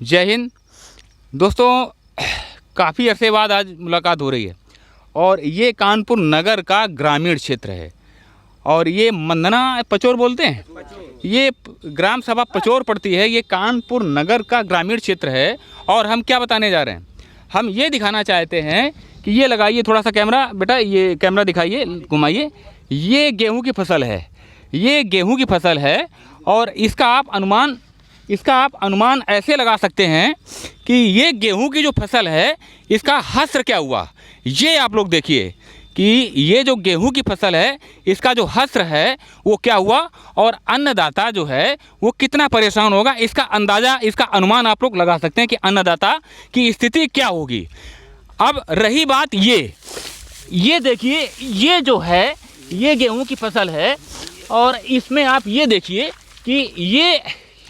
जय हिंद दोस्तों, काफ़ी अरसे बाद आज मुलाकात हो रही है और ये कानपुर नगर का ग्रामीण क्षेत्र है और ये मंदना पचोर बोलते हैं, ये ग्राम सभा पचोर पड़ती है। ये कानपुर नगर का ग्रामीण क्षेत्र है और हम क्या बताने जा रहे हैं, हम ये दिखाना चाहते हैं कि ये लगाइए थोड़ा सा कैमरा, बेटा ये कैमरा दिखाइए, घुमाइए। ये गेहूं की फसल है, ये गेहूं की फसल है और इसका आप अनुमान ऐसे लगा सकते हैं कि ये गेहूं की जो फसल है इसका हस्र क्या हुआ। ये आप लोग देखिए कि ये जो गेहूं की फसल है इसका जो हस्र है वो क्या हुआ और अन्नदाता जो है वो कितना परेशान होगा। इसका अंदाज़ा, इसका अनुमान आप लोग लगा सकते हैं कि अन्नदाता की स्थिति क्या होगी। अब रही बात ये देखिए, ये जो है ये गेहूं की फसल है और इसमें आप ये देखिए कि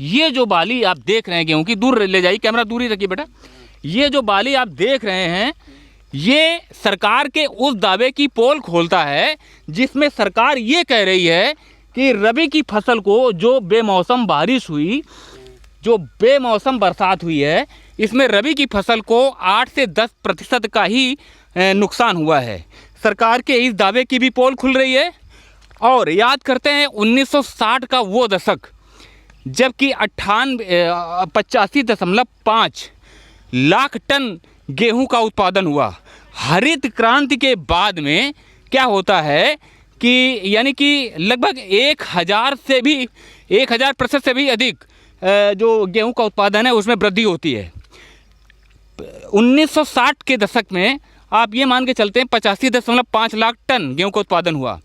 ये जो बाली आप देख रहे हैं गेहूं की, दूर ले जाइए कैमरा, दूर ही रखिए बेटा। ये जो बाली आप देख रहे हैं ये सरकार के उस दावे की पोल खोलता है जिसमें सरकार ये कह रही है कि रबी की फसल को जो बेमौसम बारिश हुई, जो बेमौसम बरसात हुई है, इसमें रबी की फसल को 8 से 10% का ही नुकसान हुआ है। सरकार के इस दावे की भी पोल खुल रही है। और याद करते हैं 1960 का वो दशक जबकि 85.5 लाख टन गेहूं का उत्पादन हुआ। हरित क्रांति के बाद में क्या होता है कि यानी कि लगभग 1000% से भी अधिक जो गेहूं का उत्पादन है उसमें वृद्धि होती है। 1960 के दशक में आप ये मान के चलते हैं 85.5 लाख टन गेहूं का उत्पादन हुआ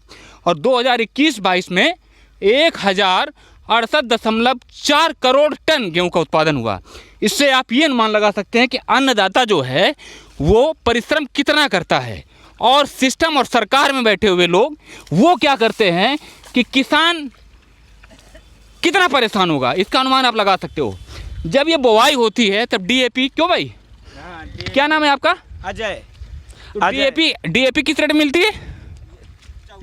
और 2021-22 में 1068.4 करोड़ टन गेहूं का उत्पादन हुआ। इससे आप ये अनुमान लगा सकते हैं कि अन्नदाता जो है वो परिश्रम कितना करता है और सिस्टम और सरकार में बैठे हुए लोग वो क्या करते हैं कि किसान कितना परेशान होगा, इसका अनुमान आप लगा सकते हो। जब ये बुवाई होती है तब डीएपी, क्यों भाई क्या नाम है आपका? अजय। तो डीएपी किस रेट में मिलती है?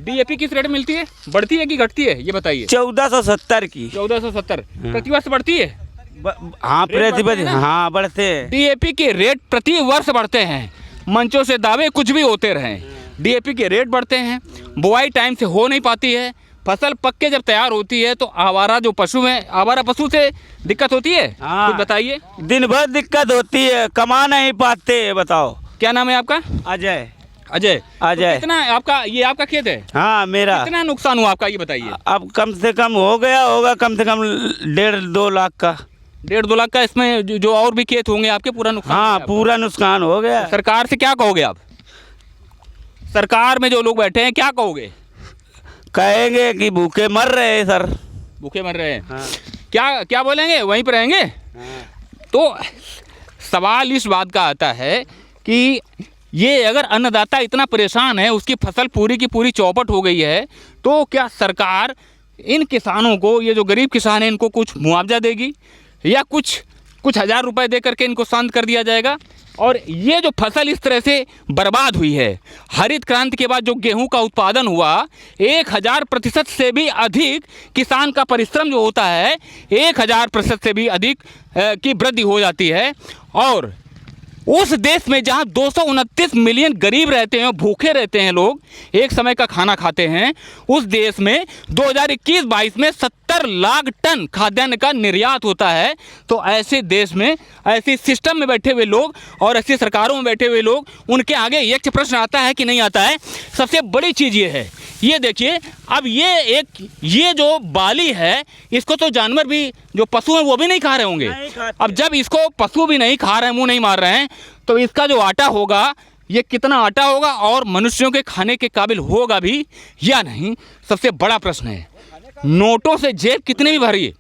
डीएपी किस रेट में मिलती है? बढ़ती है कि घटती है ये बताइए। 1470 की। 1470 प्रतिवर्ष बढ़ती है। हाँ प्रतिवर्ष, हाँ बढ़ते हैं। डीएपी के रेट प्रति वर्ष बढ़ते हैं, मंचों से दावे कुछ भी होते रहें, डीएपी के रेट बढ़ते हैं। बुआई टाइम से हो नहीं पाती है, फसल पक के जब तैयार होती है तो आवारा जो पशु हैं, आवारा पशु से दिक्कत होती है। हाँ, कुछ बताइए। दिन भर दिक्कत होती है, कमा नहीं पाते। बताओ क्या नाम है आपका? अजय। अजय। अजय। तो कितना आपका, ये आपका खेत है? हाँ मेरा। कितना नुकसान हुआ आपका ये बताइए। अब कम से कम हो गया होगा, कम से कम 1.5-2 लाख का। 1.5-2 लाख का। इसमें जो और भी खेत होंगे आपके पूरा नुकसान? हाँ पूरा नुकसान हो गया। सरकार से क्या कहोगे आप? सरकार में जो लोग बैठे हैं क्या कहोगे? कहेंगे कि भूखे मर रहे हैं सर। भूखे मर रहे हैं। हाँ। क्या बोलेंगे? वहीं पर रहेंगे। हाँ। तो सवाल इस बात का आता है कि ये अगर अन्नदाता इतना परेशान है, उसकी फसल पूरी की पूरी चौपट हो गई है, तो क्या सरकार इन किसानों को, ये जो गरीब किसान हैं, इनको कुछ मुआवजा देगी या कुछ हज़ार रुपए दे करके इनको शांत कर दिया जाएगा? और ये जो फसल इस तरह से बर्बाद हुई है, हरित क्रांति के बाद जो गेहूं का उत्पादन हुआ 1000% से भी अधिक किसान का परिश्रम जो होता है 1000% से भी अधिक की वृद्धि हो जाती है। और उस देश में जहां 229 मिलियन गरीब रहते हैं, भूखे रहते हैं, लोग एक समय का खाना खाते हैं, उस देश में 2021-22 में 70 लाख टन खाद्यान्न का निर्यात होता है। तो ऐसे देश में, ऐसे सिस्टम में बैठे हुए लोग और ऐसी सरकारों में बैठे हुए लोग, उनके आगे एक प्रश्न आता है कि नहीं आता है? सबसे बड़ी चीज़ ये है, ये देखिए, अब ये जो बाली है इसको तो जानवर भी, जो पशु हैं वो भी नहीं खा रहे होंगे। अब जब इसको पशु भी नहीं खा रहे हैं, मुंह नहीं मार रहे हैं, तो इसका जो आटा होगा ये कितना आटा होगा और मनुष्यों के खाने के काबिल होगा भी या नहीं, सबसे बड़ा प्रश्न है। नोटों से जेब कितनी भी भरी,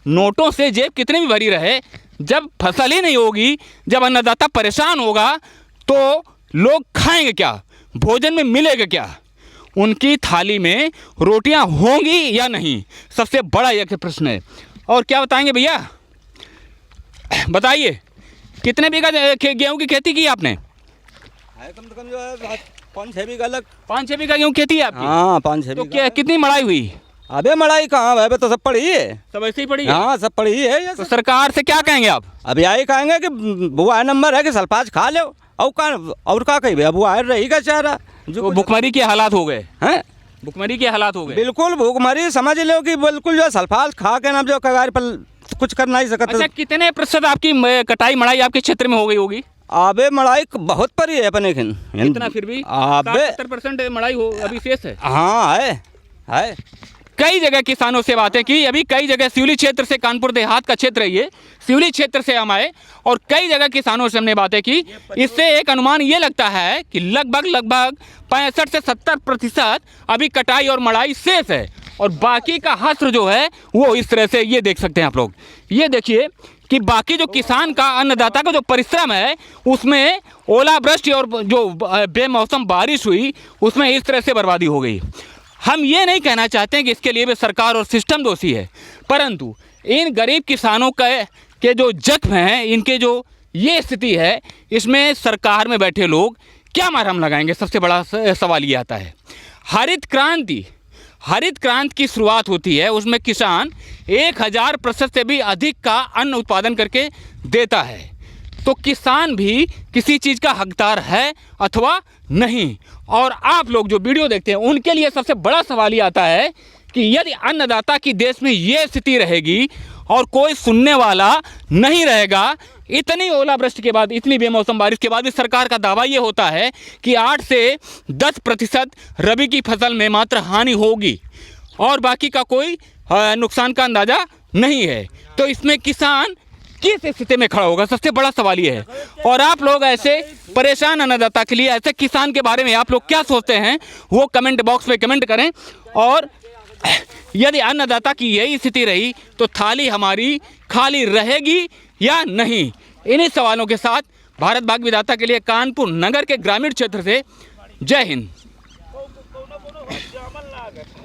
नोटों से जेब कितनी भी भरी रहे, जब फसल ही नहीं होगी, जब अन्नदाता परेशान होगा तो लोग खाएंगे क्या? भोजन में मिलेगा क्या? उनकी थाली में रोटियां होंगी या नहीं, सबसे बड़ा यह प्रश्न है। और क्या बताएंगे भैया, बताइए कितने बीघा गेहूं की खेती की आपने? कम से कम जो है 5-6 बीघा लग। 5-6 बीघा गेहूं खेती है आपकी? हाँ 5-6 तो बीघा। कितनी मड़ाई हुई? अबे मड़ाई कहाँ है, अबे तो सब पड़ी है। सब ऐसे ही पड़ी है। हाँ सब पड़ी है ये तो सब। सरकार से क्या कहेंगे आप? अब यही कहेंगे कि वो आए नंबर है कि सल्फाज खा लो और का कही अब वो आए रहेगा चारा तो भुखमरी के हालात हो गए हैं। भुखमरी के हालात हो गए। बिल्कुल भूखमरी समझ लो कि बिल्कुल जो सल्फाज खा के ना जो कगार पर कुछ कर नहीं सकते। अच्छा, कितने प्रतिशत आपकी कटाई मड़ाई आपके क्षेत्र में हो गई होगी? आबे मड़ाई बहुत परी है अपने खिन। कितना फिर भी? आबे 70% मड़ाई हो अभी शेष है। हाँ है। कई जगह किसानों से बातें की, अभी कई जगह सिवली क्षेत्र से, कानपुर देहात का क्षेत्र है ये, सिवली क्षेत्र से हम आए और कई जगह किसानों से हमने बातें की। इससे एक अनुमान ये लगता है कि लगभग 65 से 70% अभी कटाई और मड़ाई शेष है और बाकी का हस्र जो है वो इस तरह से, ये देख सकते हैं आप लोग। ये देखिए कि बाकी जो किसान का, अन्नदाता का जो परिश्रम है उसमें ओलावृष्टि और जो बेमौसम बारिश हुई उसमें इस तरह से बर्बादी हो गई। हम ये नहीं कहना चाहते हैं कि इसके लिए भी सरकार और सिस्टम दोषी है, परंतु इन गरीब किसानों के जो जख्म हैं, इनके जो ये स्थिति है, इसमें सरकार में बैठे लोग क्या मरहम लगाएंगे? सबसे बड़ा सवाल ये आता है। हरित क्रांति की शुरुआत होती है, उसमें किसान 1000% से भी अधिक का अन्न उत्पादन करके देता है। तो किसान भी किसी चीज़ का हकदार है अथवा नहीं? और आप लोग जो वीडियो देखते हैं उनके लिए सबसे बड़ा सवाल ये आता है कि यदि अन्नदाता की देश में ये स्थिति रहेगी और कोई सुनने वाला नहीं रहेगा, इतनी ओलावृष्टि के बाद, इतनी बेमौसम बारिश के बाद भी सरकार का दावा ये होता है कि 8 से 10% रबी की फसल में मात्र हानि होगी और बाकी का कोई नुकसान का अंदाज़ा नहीं है, तो इसमें किसान किस स्थिति में खड़ा होगा? सबसे बड़ा सवाल ये है। और आप लोग ऐसे परेशान अन्नदाता के लिए, ऐसे किसान के बारे में आप लोग क्या सोचते हैं वो कमेंट बॉक्स में कमेंट करें। और यदि अन्नदाता की यही स्थिति रही तो थाली हमारी खाली रहेगी या नहीं? इन्हीं सवालों के साथ भारत भाग्य विधाता के लिए कानपुर नगर के ग्रामीण क्षेत्र से जय हिंद।